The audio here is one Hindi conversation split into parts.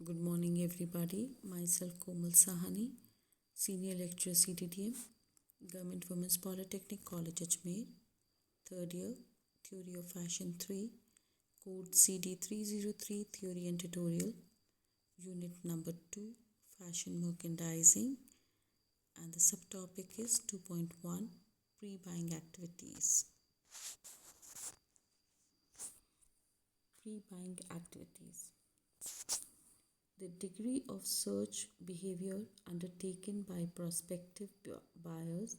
Good morning, everybody. Myself Komal Sahani, Senior Lecturer CTTM, Government Women's Polytechnic College Ajmer, third year, Theory of Fashion 3, Code CD 303, Theory and Tutorial, Unit number 2, Fashion Merchandising, and the subtopic is 2.1, Pre-Buying Activities. Pre-buying activities. The degree of search behavior undertaken by prospective buyers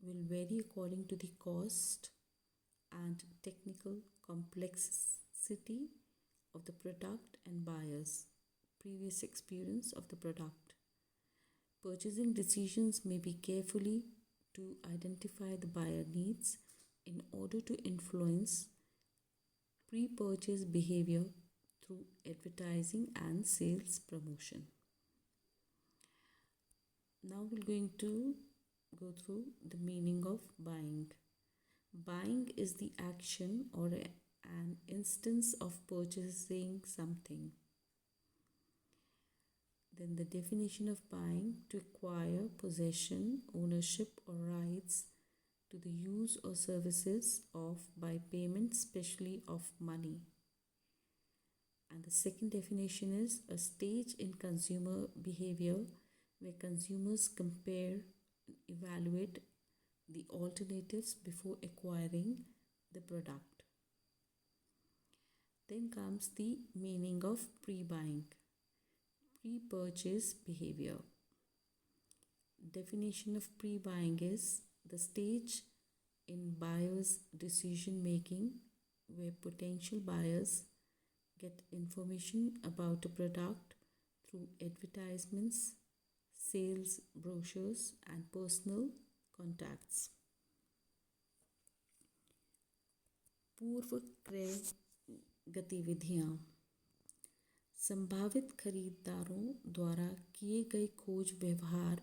will vary according to the cost and technical complexity of the product and buyer's previous experience of the product. Purchasing decisions may be carefully to identify the buyer needs in order to influence pre-purchase behavior through advertising and sales promotion. Now we're going to go through the meaning of buying. Buying is the action or an instance of purchasing something. Then the definition of buying: to acquire possession, ownership or rights to the use or services of by payment, especially of money. And the second definition is a stage in consumer behavior where consumers compare and evaluate the alternatives before acquiring the product. Then comes the meaning of pre-buying: pre-purchase behavior. Definition of pre-buying is the stage in buyer's decision making where potential buyers get information about a product through advertisements, sales brochures and personal contacts. पूर्व क्रय गतिविधियाँ: संभावित खरीदारों द्वारा किए गए खोज व्यवहार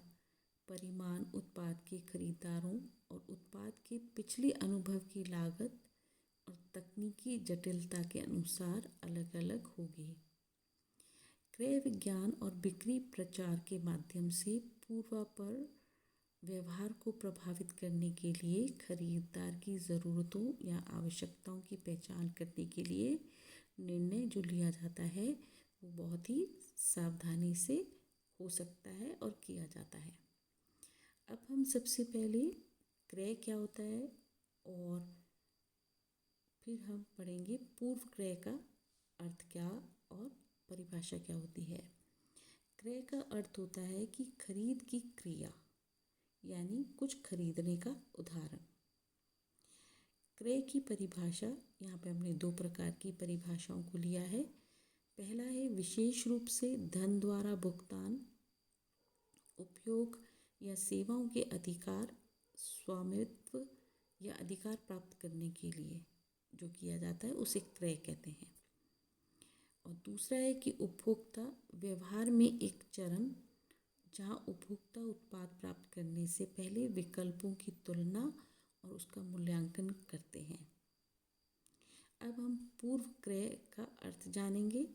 परिमाण उत्पाद के खरीदारों और उत्पाद के पिछले अनुभव की लागत और तकनीकी जटिलता के अनुसार अलग अलग होगी। क्रय विज्ञान और बिक्री प्रचार के माध्यम से पूर्वापर व्यवहार को प्रभावित करने के लिए खरीदार की ज़रूरतों या आवश्यकताओं की पहचान करने के लिए निर्णय जो लिया जाता है वो बहुत ही सावधानी से हो सकता है और किया जाता है। अब हम सबसे पहले क्रय क्या होता है और फिर हम पढ़ेंगे पूर्व क्रय का अर्थ क्या और परिभाषा क्या होती है। क्रय का अर्थ होता है कि खरीद की क्रिया यानी कुछ खरीदने का उदाहरण। क्रय की परिभाषा, यहाँ पे हमने दो प्रकार की परिभाषाओं को लिया है। पहला है विशेष रूप से धन द्वारा भुगतान, उपयोग या सेवाओं के अधिकार, स्वामित्व या अधिकार प्राप्त करने के लिए जो किया जाता है उसे क्रय कहते हैं। और दूसरा है कि उपभोक्ता व्यवहार में एक चरण जहां उपभोक्ता उत्पाद प्राप्त करने से पहले विकल्पों की तुलना और उसका मूल्यांकन करते हैं। अब हम पूर्व क्रय का अर्थ जानेंगे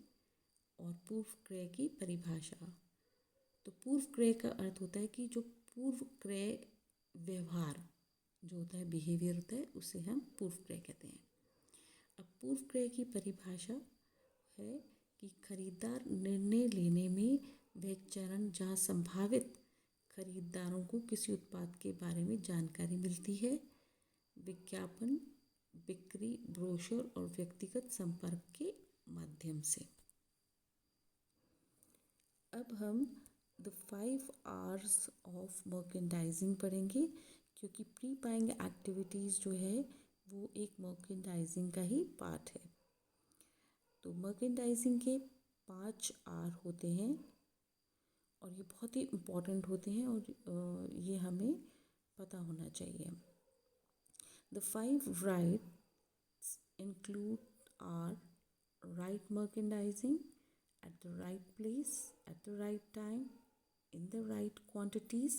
और पूर्व क्रय की परिभाषा। तो पूर्व क्रय का अर्थ होता है कि जो पूर्व क्रय व्यवहार जो होता है, बिहेवियर होता है, उसे हम पूर्व क्रय कहते हैं। अब पूर्व क्रय की परिभाषा है कि खरीदार निर्णय लेने में वह चरण जहाँ संभावित खरीदारों को किसी उत्पाद के बारे में जानकारी मिलती है, विज्ञापन, बिक्री, ब्रोशर और व्यक्तिगत संपर्क के माध्यम से। अब हम द 5 R's ऑफ मर्केंडाइजिंग पढ़ेंगे क्योंकि प्री बाइंग एक्टिविटीज़ जो है वो एक मर्केंडाइजिंग का ही पार्ट है। तो मर्केंडाइजिंग के 5 R होते हैं और ये बहुत ही इम्पॉर्टेंट होते हैं और ये हमें पता होना चाहिए। The 5 rights include are right merchandising at the right place, at the right time, in the right quantities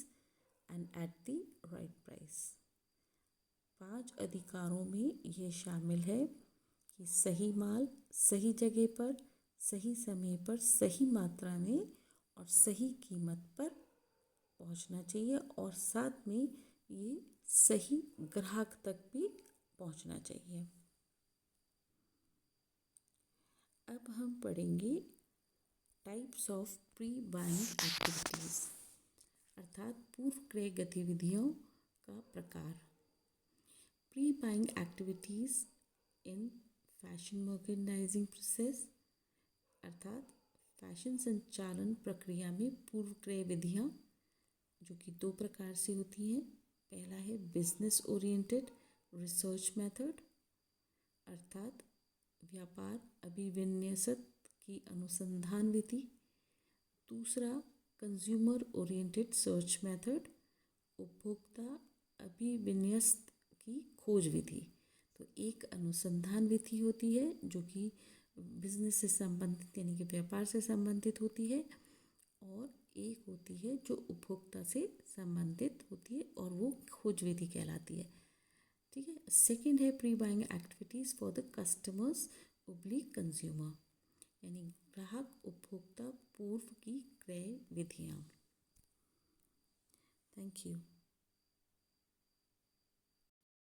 and at the right price। 5 अधिकारों में ये शामिल है कि सही माल सही जगह पर सही समय पर सही मात्रा में और सही कीमत पर पहुंचना चाहिए और साथ में ये सही ग्राहक तक भी पहुंचना चाहिए। अब हम पढ़ेंगे types of pre buying activities, अर्थात पूर्व क्रय गतिविधियों का प्रकार। Pre buying activities in fashion merchandising process, अर्थात फैशन संचालन प्रक्रिया में पूर्व क्रय विधियाँ जो कि दो प्रकार से होती हैं। पहला है बिजनेस ओरिएंटेड रिसर्च मेथड, अर्थात व्यापार अभिविन्यासक की अनुसंधान विधि। दूसरा कंज्यूमर ओरिएंटेड सर्च मेथड, उपभोक्ता अभिविन्यस्त की खोज विधि। तो एक अनुसंधान विधि होती है जो कि बिजनेस से संबंधित यानी कि व्यापार से संबंधित होती है, और एक होती है जो उपभोक्ता से संबंधित होती है और वो खोज विधि कहलाती है। ठीक है। सेकंड है pre buying activities for the customers oblique consumer, यानी ग्राहक उपभोक्ता पूर्व की क्रय विधियाँ। Thank you.